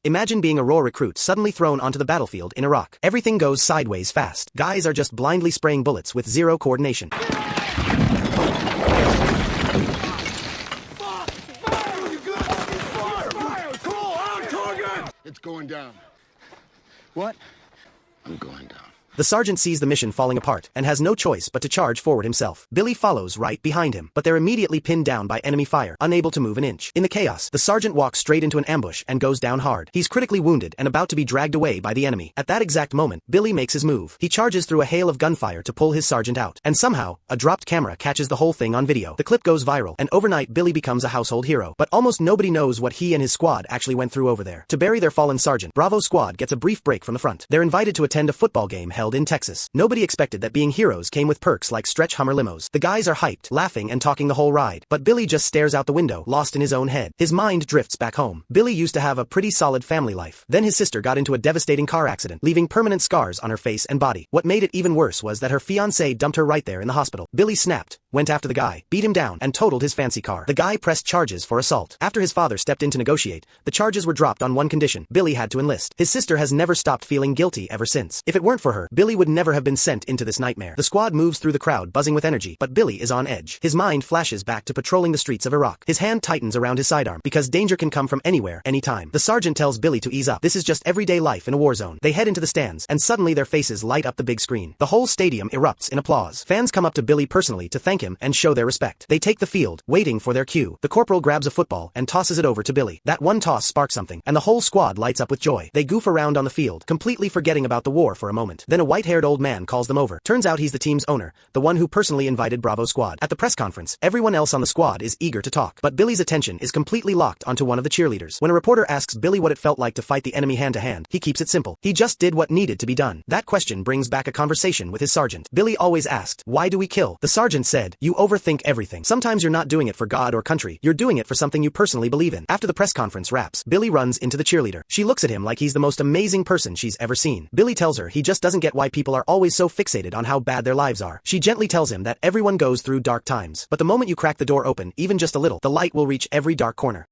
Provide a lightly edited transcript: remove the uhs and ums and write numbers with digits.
Imagine being a raw recruit suddenly thrown onto the battlefield in Iraq. Everything goes sideways fast. Guys are just blindly spraying bullets with zero coordination. It's going down. What? I'm going down. The sergeant sees the mission falling apart and has no choice but to charge forward himself. Billy follows right behind him, but they're immediately pinned down by enemy fire, unable to move an inch. In the chaos, the sergeant walks straight into an ambush and goes down hard. He's critically wounded and about to be dragged away by the enemy. At that exact moment, Billy makes his move. He charges through a hail of gunfire to pull his sergeant out. And somehow, a dropped camera catches the whole thing on video. The clip goes viral, and overnight Billy becomes a household hero. But almost nobody knows what he and his squad actually went through over there. To bury their fallen sergeant, Bravo squad gets a brief break from the front. They're invited to attend a football game held in Texas. Nobody expected that being heroes came with perks like stretch Hummer limos. The guys are hyped, laughing and talking the whole ride. But Billy just stares out the window, lost in his own head. His mind drifts back home. Billy used to have a pretty solid family life. Then his sister got into a devastating car accident, leaving permanent scars on her face and body. What made it even worse was that her fiancé dumped her right there in the hospital. Billy snapped, went after the guy, beat him down, and totaled his fancy car. The guy pressed charges for assault. After his father stepped in to negotiate, the charges were dropped on one condition: Billy had to enlist. His sister has never stopped feeling guilty ever since. If it weren't for her, Billy would never have been sent into this nightmare. The squad moves through the crowd buzzing with energy, but Billy is on edge. His mind flashes back to patrolling the streets of Iraq. His hand tightens around his sidearm, because danger can come from anywhere, anytime. The sergeant tells Billy to ease up. This is just everyday life in a war zone. They head into the stands, and suddenly their faces light up the big screen. The whole stadium erupts in applause. Fans come up to Billy personally to thank him and show their respect. They take the field, waiting for their cue. The corporal grabs a football and tosses it over to Billy. That one toss sparks something, and the whole squad lights up with joy. They goof around on the field, completely forgetting about the war for a moment. Then a white-haired old man calls them over. Turns out he's the team's owner, the one who personally invited Bravo squad. At the press conference, everyone else on the squad is eager to talk, but Billy's attention is completely locked onto one of the cheerleaders. When a reporter asks Billy what it felt like to fight the enemy hand-to-hand, he keeps it simple. He just did what needed to be done. That question brings back a conversation with his sergeant. Billy always asked, "Why do we kill?" The sergeant said, "You overthink everything. Sometimes you're not doing it for God or country, you're doing it for something you personally believe in." After the press conference wraps, Billy runs into the cheerleader. She looks at him like he's the most amazing person she's ever seen. Billy tells her he just doesn't get why people are always so fixated on how bad their lives are. She gently tells him that everyone goes through dark times, but the moment you crack the door open, even just a little, the light will reach every dark corner.